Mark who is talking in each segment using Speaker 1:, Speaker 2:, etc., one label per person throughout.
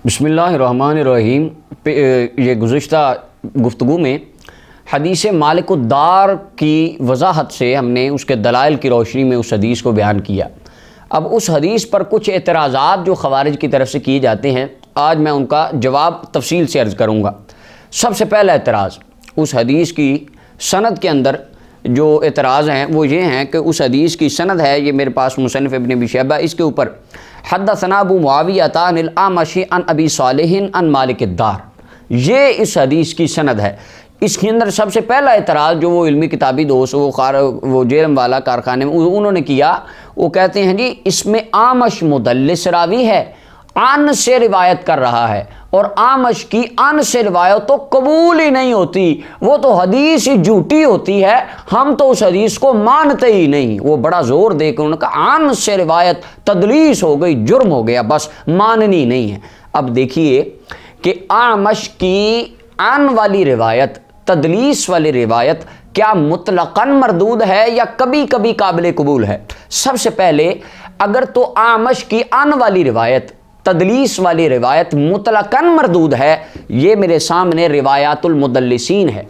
Speaker 1: بسم اللہ الرحمن الرحیم۔ یہ گزشتہ گفتگو میں حدیث مالک الدار کی وضاحت سے ہم نے اس کے دلائل کی روشنی میں اس حدیث کو بیان کیا۔ اب اس حدیث پر کچھ اعتراضات جو خوارج کی طرف سے کیے جاتے ہیں، آج میں ان کا جواب تفصیل سے عرض کروں گا۔ سب سے پہلا اعتراض اس حدیث کی سند کے اندر جو اعتراض ہیں وہ یہ ہیں کہ اس حدیث کی سند ہے، یہ میرے پاس مصنف ابن ابی شیبہ، اس کے اوپر حدثنا ابو معاویہ عن الاعمش عن ابی صالح عن مالک الدار، یہ اس حدیث کی سند ہے۔ اس کے اندر سب سے پہلا اعتراض جو وہ علمی کتابی دوست وہ جیرم والا کارخانے میں انہوں نے کیا، وہ کہتے ہیں جی اس میں اعمش مدلس راوی ہے، عن سے روایت کر رہا ہے، اور اعمش کی عن سے روایت تو قبول ہی نہیں ہوتی، وہ تو حدیث ہی جھوٹی ہوتی ہے، ہم تو اس حدیث کو مانتے ہی نہیں۔ وہ بڑا زور دے کے انہوں نے کہا عن سے روایت تدلیس ہو گئی، جرم ہو گیا، بس ماننی نہیں ہے۔ اب دیکھیے کہ اعمش کی عن والی روایت، تدلیس والی روایت کیا مطلقاً مردود ہے یا کبھی کبھی قابل قبول ہے؟ سب سے پہلے اگر تو اعمش کی عن والی روایت، تدلیس والی روایت مطلقاً مردود ہے، یہ میرے سامنے روایات المدلسین ہے،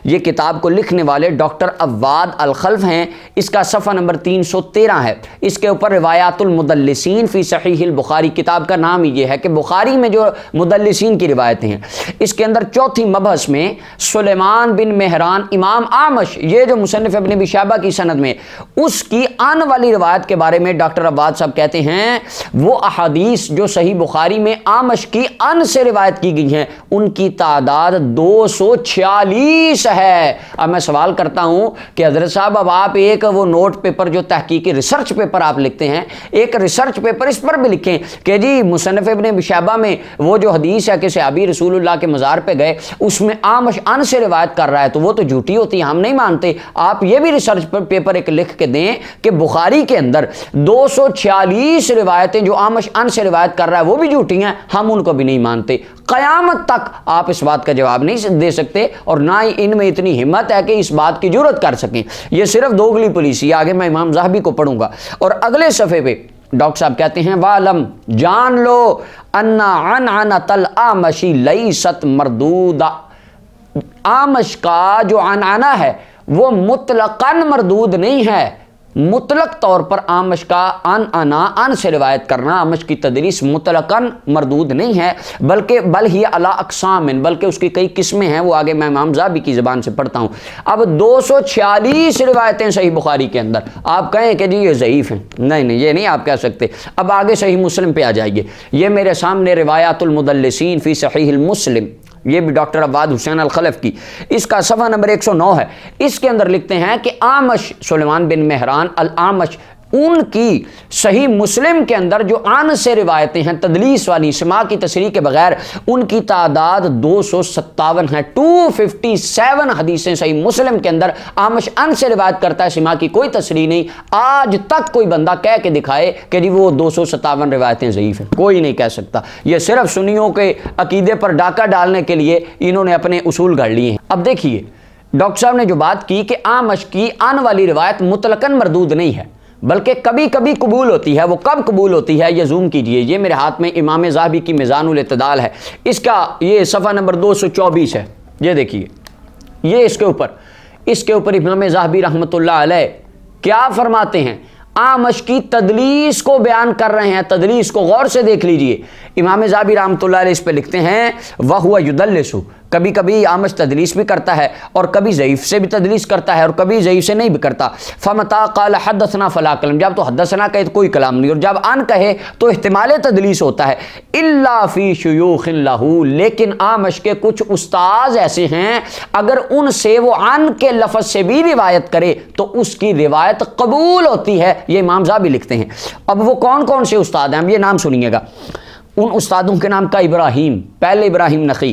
Speaker 1: یہ کتاب کو لکھنے والے ڈاکٹر عواد الخلف ہیں، اس کا صفحہ نمبر 313 ہے، اس کے اوپر روایات المدلسین فی صحیح البخاری، کتاب کا نام ہی یہ ہے کہ بخاری میں جو مدلسین کی روایتیں ہیں۔ اس کے اندر چوتھی مبحث میں سلیمان بن مہران امام اعمش، یہ جو مصنف ابن ابی شیبہ کی سند میں اس کی عن والی روایت کے بارے میں ڈاکٹر عواد صاحب کہتے ہیں وہ احادیث جو صحیح بخاری میں اعمش کی عن سے روایت کی گئی ہیں ان کی تعداد 246 ہے۔ اب میں سوال کرتا ہوں کہ حضرت صاحب اب آپ ایک وہ نوٹ پیپر جو تحقیقی ریسرچ پیپر آپ لکھتے ہیں، ایک ریسرچ پیپر اس پر بھی لکھیں کہ جی مصنف ابن ابی شیبہ میں وہ جو حدیث ہے کہ صحابی رسول اللہ کے مزار پہ گئے اس میں اعمش عن سے روایت کر رہا ہے تو وہ تو جھوٹی ہوتی ہے، ہم نہیں مانتے۔ آپ یہ بھی ریسرچ پیپر ایک لکھ کے دیں کہ بخاری کے اندر 246 روایتیں جو اعمش عن سے روایت کر رہا ہے وہ بھی جھوٹی ہیں، ہم ان کو بھی نہیں مانتے۔ قیامت تک آپ اس بات کا جواب نہیں دے سکتے اور نہ ہی ان میں اتنی ہمت ہے کہ اس بات کی جرات کر سکیں۔ یہ صرف دوغلی پولیسی۔ آگے میں امام ذہبی کو پڑھوں گا اور اگلے صفحے پہ ڈاکٹر صاحب کہتے ہیں وَعْلَمْ، جان لو ان عنعنۃ الاعمش لیست مردودہ، اعمش کا جو عنعنہ ہے وہ مطلقاً مردود نہیں ہے۔ مطلق طور پر اعمش کا عن سے روایت کرنا، اعمش کی تدلیس مطلقاً مردود نہیں ہے، بل ہی علی اقسام، بلکہ اس کی کئی قسمیں ہیں، وہ آگے میں امام ذہبی کی زبان سے پڑھتا ہوں۔ اب 246 روایتیں صحیح بخاری کے اندر، آپ کہیں کہ جی یہ ضعیف ہیں، نہیں یہ نہیں آپ کہہ سکتے۔ اب آگے صحیح مسلم پہ آ جائیے، یہ میرے سامنے روایات المدلسین فی صحیح المسلم، یہ بھی ڈاکٹر عواد حسین الخلف کی، اس کا صفحہ نمبر 109 ہے۔ اس کے اندر لکھتے ہیں کہ اعمش سلیمان بن مہران الاعمش، ان کی صحیح مسلم کے اندر جو عن سے روایتیں ہیں تدلیس والی، سماع کی تصریح کے بغیر، ان کی تعداد 257 ہے۔ 257 حدیثیں صحیح مسلم کے اندر اعمش عن سے روایت کرتا ہے، سماع کی کوئی تصریح نہیں۔ آج تک کوئی بندہ کہہ کے دکھائے کہ جی وہ 257 روایتیں ضعیف ہیں، کوئی نہیں کہہ سکتا۔ یہ صرف سنیوں کے عقیدے پر ڈاکہ ڈالنے کے لیے انہوں نے اپنے اصول گھڑ لیے ہیں۔ اب دیکھیے ڈاکٹر صاحب نے جو بات کی کہ اعمش کی عن والی روایت مطلقاً مردود نہیں ہے بلکہ کبھی کبھی قبول ہوتی ہے، وہ کب قبول ہوتی ہے یہ زوم کیجئے، یہ میرے ہاتھ میں امام ذہبی کی میزان الاعتدال ہے، اس کا یہ صفحہ نمبر 224 ہے، یہ دیکھیے، یہ اس کے اوپر امام ذہبی رحمۃ اللہ علیہ کیا فرماتے ہیں، اعمش کی تدلیس کو بیان کر رہے ہیں، تدلیس کو غور سے دیکھ لیجئے۔ امام ذہبی رحمۃ اللہ علیہ اس پہ لکھتے ہیں وَهُوَ يُدَلِّسُ، کبھی کبھی اعمش تدلیس بھی کرتا ہے اور کبھی ضعیف سے بھی تدلیس کرتا ہے اور کبھی ضعیف سے نہیں بھی کرتا۔ فَمَتَا قَالَ حَدَّثْنَا فَلَا کلام، جب تو حدثنا کہے تو کوئی کلام نہیں، اور جب عن کہے تو احتمال تدلیس ہوتا ہے۔ إِلَّا فِي شُيُوخٍ لَهُ، لیکن اعمش کے کچھ استاذ ایسے ہیں اگر ان سے وہ عن کے لفظ سے بھی روایت کرے تو اس کی روایت قبول ہوتی ہے، یہ امام ذہبی لکھتے ہیں۔ اب وہ کون کون سے استاد ہیں، اب یہ نام سنیے گا۔ ان استادوں کے نام کا ابراہیم، پہلے ابراہیم نخعی،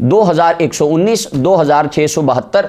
Speaker 1: 2119, 2672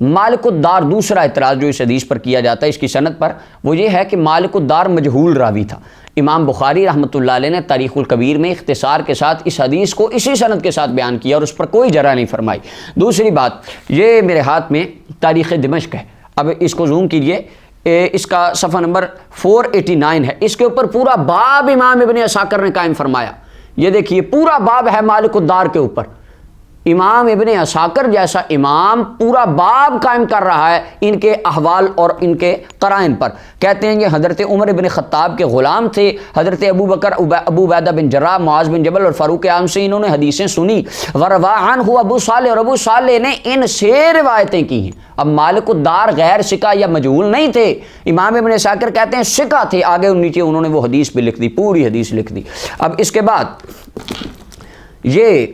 Speaker 1: مالک الدار دوسرا اعتراض جو اس حدیث پر کیا جاتا ہے اس کی سند پر، وہ یہ ہے کہ مالک الدار مجہول راوی تھا۔ امام بخاری رحمۃ اللہ علیہ نے تاریخ الکبیر میں اختصار کے ساتھ اس حدیث کو اسی سند کے ساتھ بیان کیا اور اس پر کوئی جرح نہیں فرمائی۔ دوسری بات، یہ میرے ہاتھ میں تاریخ دمشق ہے، اب اس کو زوم کیجئے، اس کا صفحہ نمبر 489 ہے، اس کے اوپر پورا باب امام ابن عساکر نے قائم فرمایا۔ یہ دیکھیے پورا باب ہے مالک الدار کے اوپر، امام ابن عساکر جیسا امام پورا باب قائم کر رہا ہے ان کے احوال اور ان کے قرائن پر۔ کہتے ہیں یہ حضرت عمر بن خطاب کے غلام تھے، حضرت ابو بکر، ابو عبیدہ بن جراح، معاذ بن جبل اور فاروق اعظم سے انہوں نے حدیثیں سنی۔ وروا عنہ ابو صالح، اور ابو صالح نے ان سے روایتیں کی ہیں۔ اب مالک الدار غیر ثقہ یا مجہول نہیں تھے، امام ابن عساکر کہتے ہیں ثقہ تھے، آگے اور نیچے انہوں نے وہ حدیث بھی لکھ دی، پوری حدیث لکھ دی۔ اب اس کے بعد یہ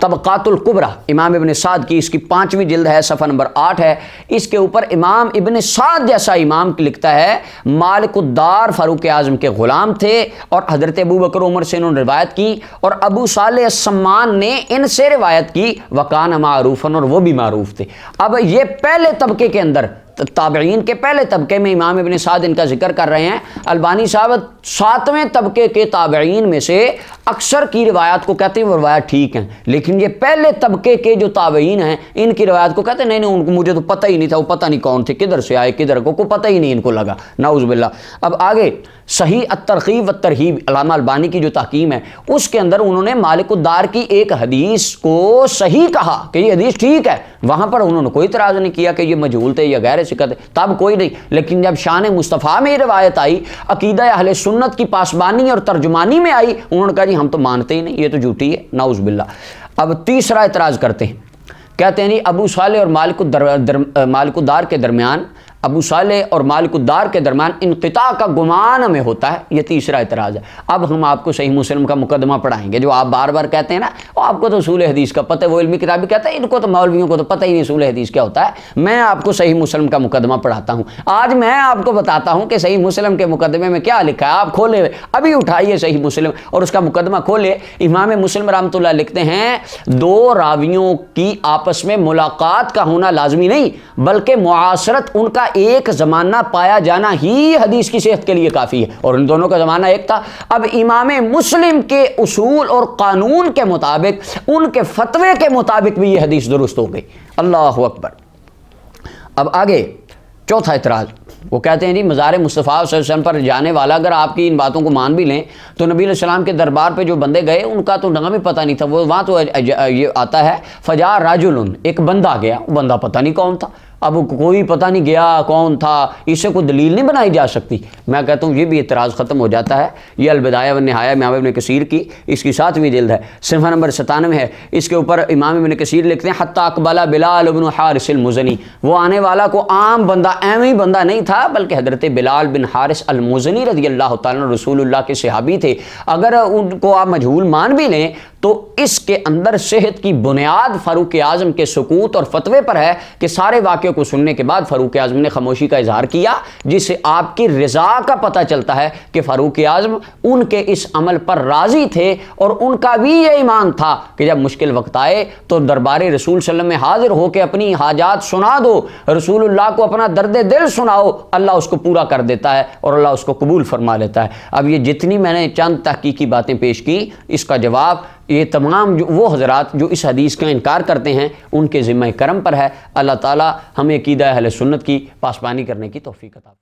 Speaker 1: طبقات الکبریٰ امام ابن سعد کی، اس کی 5ویں جلد ہے، صفحہ نمبر 8 ہے، اس کے اوپر امام ابن سعد جیسا امام لکھتا ہے مالک الدار فاروق اعظم کے غلام تھے اور حضرت ابو بکر عمر سے انہوں نے روایت کی، اور ابو صالح السمان نے ان سے روایت کی، وکان معروفاً، اور وہ بھی معروف تھے۔ اب یہ پہلے طبقے کے اندر، تابعین کے پہلے طبقے میں امام ابن سعد ان کا ذکر کر رہے ہیں۔ البانی صاحب 7ویں طبقے کے تابعین میں سے اکثر کی روایات کو کہتے ہیں وہ روایات ٹھیک ہیں، لیکن یہ پہلے طبقے کے جو تابعین ہیں ان کی روایات کو کہتے ہیں نہیں نہیں، مجھے تو پتہ ہی نہیں تھا، وہ پتہ نہیں کون تھے، کدھر سے آئے کدھر کو پتہ ہی نہیں ان کو لگا، نعوذ باللہ۔ اب آگے صحیح الترغیب والترہیب علامہ البانی کی جو تحقیم ہے اس کے اندر انہوں نے مالک الدار کی ایک حدیث کو صحیح کہا کہ یہ حدیث ٹھیک ہے، وہاں پر انہوں نے کوئی اعتراض نہیں کیا کہ یہ مجہول تھے یا غیر ثقہ تھے، تب کوئی نہیں۔ لیکن جب شان مصطفیٰ میں یہ روایت آئی، عقیدہ اہل سنت کی پاسبانی اور ترجمانی میں آئی، انہوں نے کہا جی ہم تو مانتے ہی نہیں، یہ تو جھوٹی ہے، نعوذ باللہ۔ اب تیسرا اعتراض کرتے ہیں، کہتے ہیں نہیں ابو صالح اور مالک الدار کے درمیان، ابو صالح اور مالک الدار کے درمیان انقطاع کا گمان ہمیں ہوتا ہے، یہ تیسرا اعتراض ہے۔ اب ہم آپ کو صحیح مسلم کا مقدمہ پڑھائیں گے، جو آپ بار بار کہتے ہیں نا آپ کو تو اصول حدیث کا پتہ ہے، وہ علمی کتابی کہتا ہے ان کو تو مولویوں کو تو پتہ ہی نہیں اصول حدیث کیا ہوتا ہے۔ میں آپ کو صحیح مسلم کا مقدمہ پڑھاتا ہوں، آج میں آپ کو بتاتا ہوں کہ صحیح مسلم کے مقدمے میں کیا لکھا ہے۔ آپ کھولے ابھی اٹھائیے صحیح مسلم اور اس کا مقدمہ کھولے، امام مسلم رحمۃ اللہ لکھتے ہیں دو راویوں کی آپس میں ملاقات کا ہونا لازمی نہیں، بلکہ معاصرت ان کا ایک زمانہ پایا جانا ہی حدیث کی صحت کے لیے کافی ہے، اور ان دونوں کا زمانہ ایک تھا۔ اب امام مسلم کے اصول اور قانون کے مطابق، ان کے فتوے کے مطابق بھی یہ حدیث درست ہو گئی۔ اللہ اکبر۔ اب آگے چوتھا اعتراض، وہ کہتے ہیں جی مزار مصطفیٰ صلی اللہ علیہ وسلم پر جانے والا اگر آپ کی ان باتوں کو مان بھی لیں تو نبی علیہ السلام کے دربار پہ جو بندے گئے ان کا تو نام ہی پتہ نہیں تھا، وہ وہاں تو یہ آتا ہے فجا رجل، ایک بندہ گیا، بندہ پتہ نہیں کون تھا۔ اب کوئی پتہ نہیں گیا کون تھا، اس سے کوئی دلیل نہیں بنائی جا سکتی۔ میں کہتا ہوں یہ بھی اعتراض ختم ہو جاتا ہے۔ یہ البدایہ والنہایہ امام ابن کثیر کی، اس کی 7ویں جلد ہے، صفحہ نمبر 97 ہے، اس کے اوپر امام ابن کثیر لکھتے ہیں حتی اقبل بلال بن حارث المزنی، وہ آنے والا کو عام بندہ، ایویں بندہ نہیں تھا بلکہ حضرت بلال بن حارث المزنی رضی اللہ تعالیٰ عنہ رسول اللہ کے صحابی تھے۔ اگر ان کو آپ مجہول مان بھی لیں تو اس کے اندر صحت کی بنیاد فاروق اعظم کے سکوت اور فتوے پر ہے کہ سارے واقعے کو سننے کے بعد فاروق اعظم نے خاموشی کا اظہار کیا، جس سے آپ کی رضا کا پتہ چلتا ہے کہ فاروق اعظم ان کے اس عمل پر راضی تھے، اور ان کا بھی یہ ایمان تھا کہ جب مشکل وقت آئے تو دربار رسول صلی اللہ علیہ وسلم میں حاضر ہو کے اپنی حاجات سنا دو، رسول اللہ کو اپنا درد دل سناؤ، اللہ اس کو پورا کر دیتا ہے اور اللہ اس کو قبول فرما لیتا ہے۔ اب یہ جتنی میں نے چند تحقیقی باتیں پیش کی، اس کا جواب یہ تمام وہ حضرات جو اس حدیث کا انکار کرتے ہیں ان کے ذمہ کرم پر ہے۔ اللہ تعالی ہمیں عقیدہ اہل سنت کی پاسبانی کرنے کی توفیق عطا فرمائے۔